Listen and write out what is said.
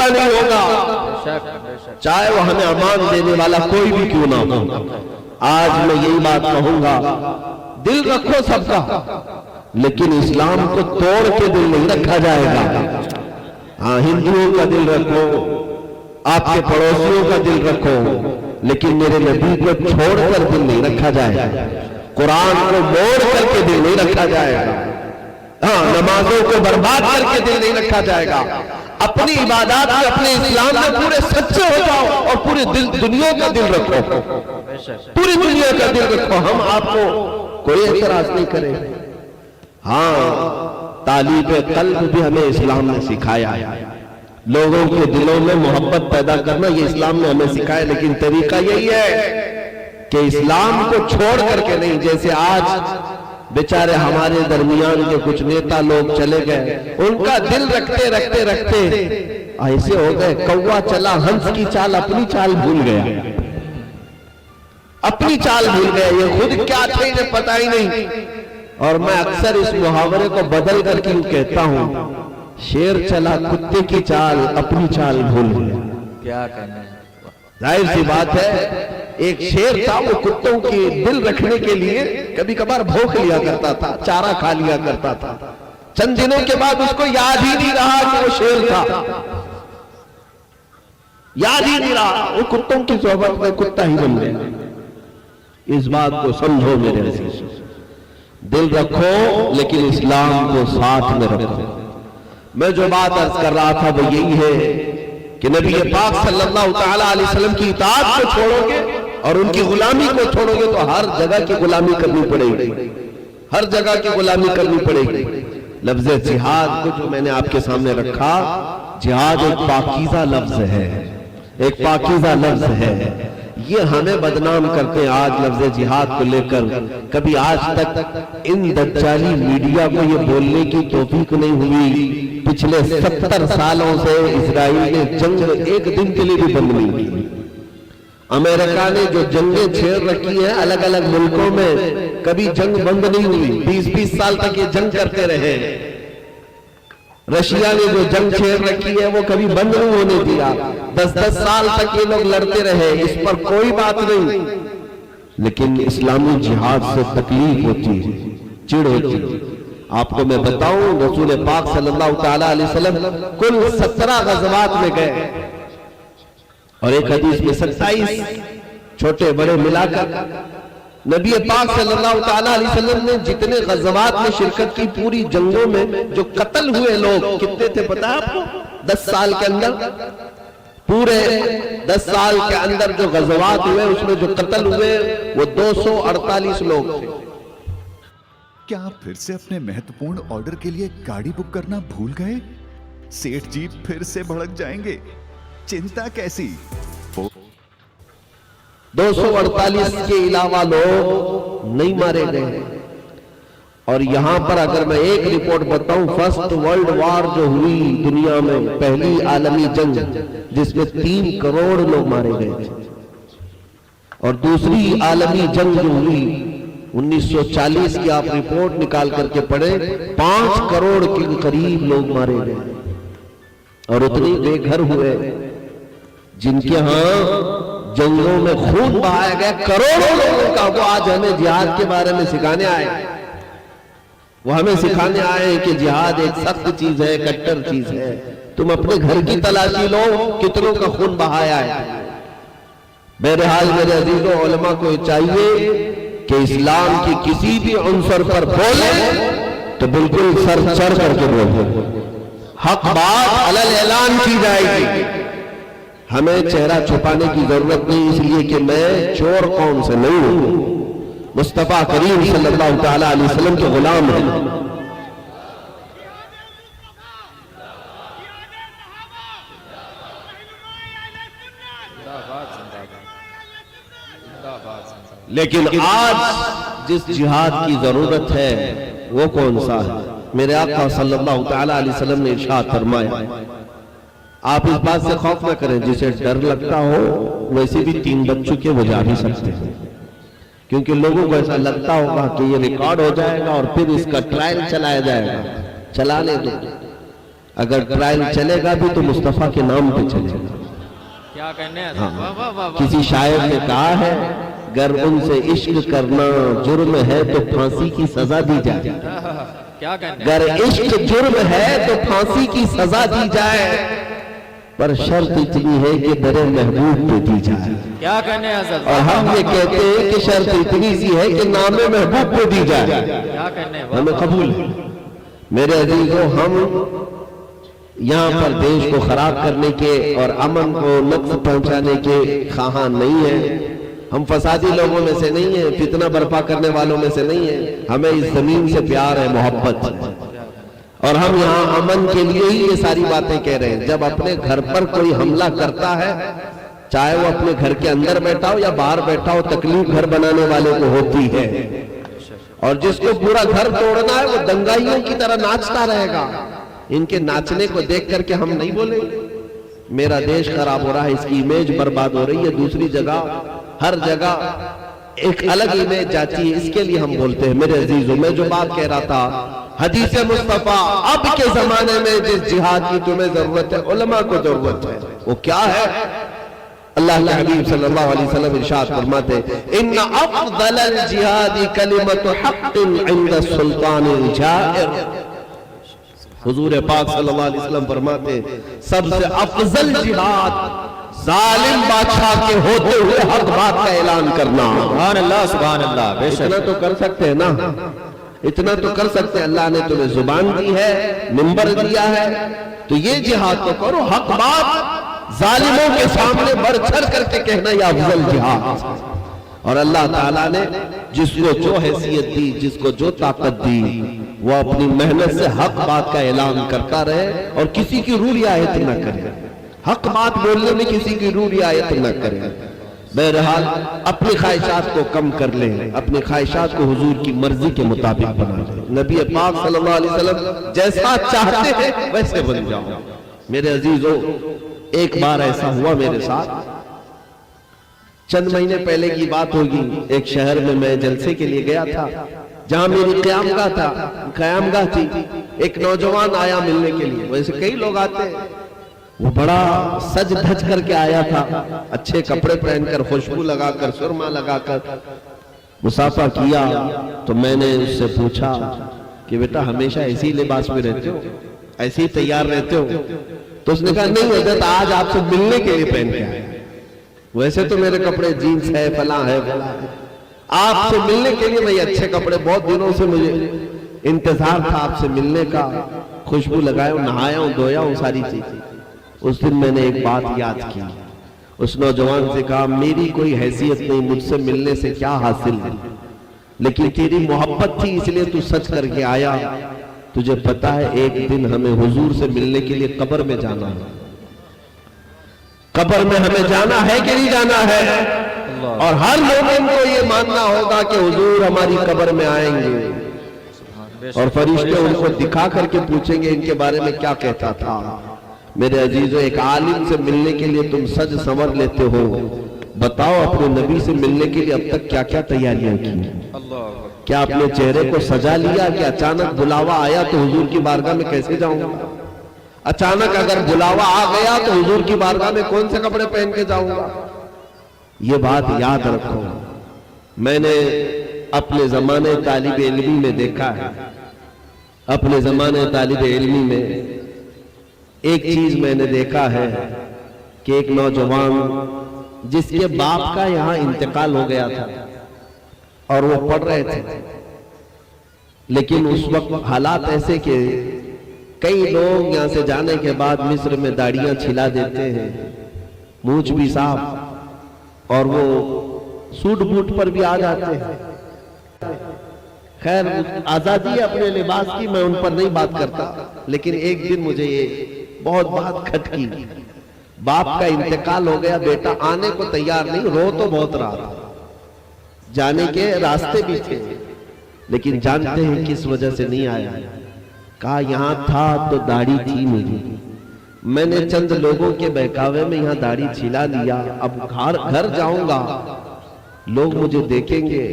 سکتا نہیں ہوگا، چاہے وہ ہمیں امان دینے والا کوئی بھی کیوں نہ ہو۔ آج میں یہی بات کہوں گا، دل رکھو سب کا، لیکن اسلام کو توڑ کے دل نہیں رکھا جائے گا۔ ہاں، ہندوؤں کا دل رکھو، آپ کے پڑوسیوں کا دل رکھو، لیکن میرے نبی کو چھوڑ کر دل نہیں رکھا جائے گا، قرآن کو موڑ کر کے دل نہیں رکھا جائے گا، ہاں، نمازوں کو برباد کر کے دل نہیں رکھا جائے گا۔ اپنی عبادات میں، اپنے اسلام میں پورے سچے ہو جاؤ اور پوری دنیا کا دل رکھو، پوری دنیا کا دل رکھو، ہم آپ کو کوئی اعتراض نہیں کرے۔ ہاں، تعلیم قلب بھی ہمیں اسلام نے سکھایا ہے، لوگوں کے دلوں میں محبت پیدا کرنا یہ اسلام نے ہمیں سکھایا، لیکن طریقہ یہی ہے کہ اسلام کو چھوڑ کر کے نہیں، جیسے آج بیچارے ہمارے درمیان کے کچھ نیتا لوگ چلے گئے، ان کا دل رکھتے رکھتے رکھتے ایسے ہو گئے، کوا چلا ہنس کی چال اپنی چال بھول گیا، اپنی چال بھول گیا، یہ خود کیا تھے انہیں پتہ ہی نہیں۔ اور میں اکثر اس محاورے کو بدل کر کیوں کہتا ہوں، شیر چلا کتے کی چال اپنی چال بھول گیا۔ کیا کہنا ہے، ظاہر سی بات ہے، ایک شیر تھا، وہ کتوں کی دل رکھنے کے لیے کبھی کبھار بھوک لیا کرتا تھا، چارہ کھا لیا کرتا تھا، چند دنوں کے بعد اس کو یاد ہی نہیں رہا کہ وہ شیر تھا، یاد ہی نہیں رہا، وہ کتوں کی صحبت میں کتا ہی بن گیا۔ اس بات کو سمجھو میرے عزیز، دل رکھو لیکن اسلام کو ساتھ میں رکھو۔ میں جو بات عرض کر رہا تھا وہ یہی ہے کہ نبی پاک صلی اللہ تعالیٰ علیہ وسلم کی اطاعت کو چھوڑو گے اور ان کی غلامی کو چھوڑو گے تو ہر جگہ کی غلامی کرنی پڑے گی، ہر جگہ کی غلامی کرنی پڑے گی۔ لفظ جہاد کو جو میں نے آپ کے سامنے رکھا، جہاد ایک پاکیزہ لفظ ہے، ایک پاکیزہ لفظ ہے، یہ ہمیں بدنام کرتے ہیں آج لفظ جہاد کو لے کر۔ کبھی آج تک ان دجالی میڈیا کو یہ بولنے کی توفیق نہیں ہوئی، پچھلے 70 سالوں سے اسرائیل نے جنگ ایک دن کے لیے بھی بند نہیں کی۔ امریکہ نے جو جنگیں چھیڑ رکھی ہیں الگ الگ ملکوں میں، کبھی جنگ بند نہیں ہوئی، 20-20 سال تک یہ جنگ کرتے رہے۔ رشیا نے جو جنگ چھیڑ رکھی ہے وہ کبھی بند نہیں ہونے دیا، 10-10 سال تک یہ لوگ لڑتے رہے، اس پر کوئی بات نہیں۔ لیکن اسلامی جہاد سے تکلیف ہوتی ہے، چڑ ہوتی ہے۔ آپ کو میں بتاؤں، رسول پاک صلی اللہ تعالیٰ علیہ وسلم کل 17 غزوات میں گئے، اور ایک حدیث میں 27 چھوٹے بڑے ملا کر نبی پاک صلی اللہ تعالیٰ علیہ وسلم نے جتنے غزوات میں شرکت کی، پوری جنگوں میں جو قتل ہوئے لوگ کتنے تھے پتہ ہے آپ کو؟ 10 سال کے اندر، پورے 10 سال کے اندر جو غزوات ہوئے اس میں جو قتل ہوئے وہ 248 لوگ تھے۔ کیا آپ پھر سے اپنے مہتوپورن آرڈر کے لیے گاڑی بک کرنا بھول گئے؟ سیٹھ جی پھر سے بھڑک جائیں گے، چنتا کیسی؟ 248 کے علاوہ لوگ نہیں مارے گئے۔ اور یہاں پر اگر میں ایک رپورٹ بتاؤں، فرسٹ ورلڈ وار جو ہوئی دنیا میں، پہلی عالمی جنگ جس میں 3 کروڑ لوگ مارے گئے تھے، اور دوسری عالمی جنگ جو ہوئی 1940 کی آپ رپورٹ نکال کر کے پڑھیں، 5 کروڑ کے قریب لوگ مارے گئے، اور اتنے بے گھر ہوئے جن کے ہاں جنگوں میں خون بہایا گیا، کروڑوں لوگوں کا۔ وہ آج ہمیں جہاد کے بارے میں سکھانے آئے، وہ ہمیں سکھانے آئے کہ جہاد ایک سخت چیز ہے، کٹر چیز ہے۔ تم اپنے گھر کی تلاشی لو، کتنوں کا خون بہایا ہے۔ بہرحال میرے عزیزوں، علماء کو چاہیے کہ اسلام کی کسی بھی عنصر پر بولیں تو بالکل سر چڑھ کر کے بولیں، حق بات علل اعلان کی جائے گی۔ ہمیں چہرہ چھپانے کی ضرورت نہیں، اس لیے کہ میں چور قوم سے نہیں ہوں، مصطفیٰ کریم صلی اللہ تعالیٰ علیہ وسلم کے غلام ہیں۔ لیکن آج جس جہاد کی ضرورت ہے وہ کون سا ہے؟ میرے آقا صلی اللہ تعالیٰ علیہ وسلم نے ارشاد فرمایا، آپ اس بات سے خوف نہ کریں، جسے ڈر لگتا ہو ویسے بھی 3 بچوں کے وہ جا بھی سکتے ہیں، کیونکہ لوگوں کو ایسا لگتا ہوگا کہ یہ ریکارڈ ہو جائے گا اور پھر اس کا ٹرائل چلایا جائے گا، چلانے دو۔ اگر ٹرائل چلے گا بھی تو مصطفیٰ کے نام پہ چلے گا. کیا کہنے ہیں؟ ہاں. واہ واہ واہ واہ. کسی شاعر نے کہا ہے گر ان سے عشق کرنا جرم ہے تو پھانسی کی سزا دی جائے. کیا کہنے ہیں؟ گر عشق جرم ہے تو پھانسی کی سزا دی جائے پر شرط اتنی ہے کہ در محبوب پہ دی جائے. کیا کہنے ہیں حضرت؟ اور ہم یہ کہتے ہیں کہ شرط اتنی سی ہے کہ نام محبوب پہ دی جائے. کیا کہنے ہیں؟ ہمیں قبول ہے. میرے عزیزوں، ہم یہاں پر دیش کو خراب کرنے کے اور امن کو نقص پہنچانے کے خواہاں نہیں ہیں. ہم فسادی لوگوں میں سے نہیں ہیں، فتنہ برپا کرنے والوں میں سے نہیں ہیں. ہمیں اس زمین سے پیار ہے، محبت ہے، اور ہم یہاں امن کے لیے ہی یہ ساری باتیں کہہ رہے ہیں. جب اپنے گھر پر کوئی حملہ کرتا ہے، چاہے وہ اپنے گھر کے اندر بیٹھا ہو یا باہر بیٹھا ہو، تکلیف گھر بنانے والے کو ہوتی ہے. اور جس کو پورا گھر توڑنا ہے وہ دنگائیوں کی طرح ناچتا رہے گا. ان کے ناچنے کو دیکھ کر کے ہم نہیں بولیں میرا دیش خراب ہو رہا ہے، اس کی امیج برباد ہو رہی ہے. دوسری جگہ ہر جگہ ایک الگ امیج جاتی ہے، اس کے لیے ہم بولتے ہیں. میرے عزیزوں، میں جو بات کہہ رہا تھا، حدیث مصطفیٰ، اب کے زمانے میں جس جہاد کی تمہیں ضرورت ہے علماء کو ضرورت ہے. وہ کیا ہے؟ اللہ کے حبیب صلی اللہ علیہ وسلم ارشاد فرماتے ان افضل الجہاد کلمۃ حق عند السلطان الجائر. حضور پاک صلی اللہ علیہ وسلم فرماتے سب سے افضل جہاد ظالم بادشاہ کے ہوتے ہوئے حق بات کا اعلان کرنا. سبحان اللہ سبحان اللہ. بے شک اتنا تو کر سکتے ہیں نا، اتنا تو کر سکتے ہیں. اللہ نے تمہیں زبان دی ہے، منبر دیا ہے، تو یہ جہاد تو کرو. حق بات ظالموں کے سامنے بڑھ چڑھ کر کے کہنا یہ افضل جہاد. اور اللہ تعالیٰ نے جس کو جو حیثیت دی، جس کو جو طاقت دی، وہ اپنی محنت سے حق بات کا اعلان کرتا رہے اور کسی کی روح رعایت نہ کرے. حق بات بولنے میں کسی کی روح رعایت نہ کرے. بہرحال اپنی خواہشات کو کم کر لیں، اپنی خواہشات کو حضور کی مرضی کے مطابق بنا لیں. نبی پاک صلی اللہ علیہ وسلم جیسا چاہتے ہیں ویسے بن جاؤ. میرے عزیزوں، ایک بار ایسا ہوا میرے ساتھ، چند مہینے پہلے کی بات ہوگی. ایک شہر میں میں جلسے کے لیے گیا تھا جہاں میری قیامگاہ تھی. ایک نوجوان آیا ملنے کے لیے. ویسے کئی لوگ آتے ہیں. وہ بڑا سج دھج کر کے آیا تھا، اچھے کپڑے پہن کر، خوشبو لگا کر، سرما لگا کر. مصافحہ کیا تو میں نے اس سے پوچھا کہ بیٹا ہمیشہ ایسی لباس میں رہتے ہو، ایسی تیار رہتے ہو؟ تو اس نے کہا نہیں حضرت، آج آپ سے ملنے کے لیے پہن کے آئے. ویسے تو میرے کپڑے جینس ہے، فلاں ہے، آپ سے ملنے کے لیے میں اچھے کپڑے، بہت دنوں سے مجھے انتظار تھا آپ سے ملنے کا. خوشبو لگایا ہوں، نہایا ہوں، دھویا ہوں، ساری چیز. اس دن میں نے ایک بات یاد کی. اس نوجوان سے کہا میری کوئی حیثیت نہیں، مجھ سے ملنے سے کیا حاصل ہے، لیکن تیری محبت تھی اس لیے تو سچ کر کے آیا. تجھے پتا ہے ایک دن ہمیں حضور سے ملنے کے لیے قبر میں جانا ہے. قبر میں ہمیں جانا ہے کہ نہیں جانا ہے؟ اور ہر مومن کو یہ ماننا ہوگا کہ حضور ہماری قبر میں آئیں گے اور فرشتے ان کو دکھا کر کے پوچھیں گے ان کے بارے میں کیا کہتا تھا. میرے عزیزو، ایک عالم سے ملنے کے لیے تم سج سنور لیتے ہو. بتاؤ اپنے نبی سے ملنے کے لیے اب تک کیا کیا تیاریاں کی؟ کیا اپنے چہرے کو سجا لیا کہ اچانک بلاوا آیا تو حضور کی بارگاہ میں کیسے جاؤں گا؟ اچانک اگر بلاوا آ گیا تو حضور کی بارگاہ میں کون سے کپڑے پہن کے جاؤں گا؟ یہ بات یاد رکھو. میں نے اپنے زمانے طالب علمی میں دیکھا ہے، اپنے زمانے طالب علمی میں ایک چیز میں نے دیکھا ہے کہ ایک نوجوان جس کے باپ کا یہاں انتقال ہو گیا تھا اور وہ پڑھ رہے تھے، لیکن اس وقت حالات ایسے کہ کئی لوگ یہاں سے جانے کے بعد مصر میں داڑیاں چھلا دیتے ہیں، مونچھ بھی صاف، اور وہ سوٹ بوٹ پر بھی آ جاتے ہیں. خیر آزادی ہے اپنے لباس کی، میں ان پر نہیں بات کرتا، لیکن ایک دن مجھے یہ بہت بات کھٹکی. باپ کا انتقال ہو گیا، بیٹا آنے کو تیار نہیں، رو تو بہت رہا تھا، جانے کے راستے بھی تھے، لیکن جانتے ہیں کس وجہ سے نہیں آیا؟ کہا یہاں تھا تو داڑھی تھی میری، میں نے چند لوگوں کے بہکاوے میں یہاں داڑھی چھلا لیا، اب گھر جاؤں گا، لوگ مجھے دیکھیں گے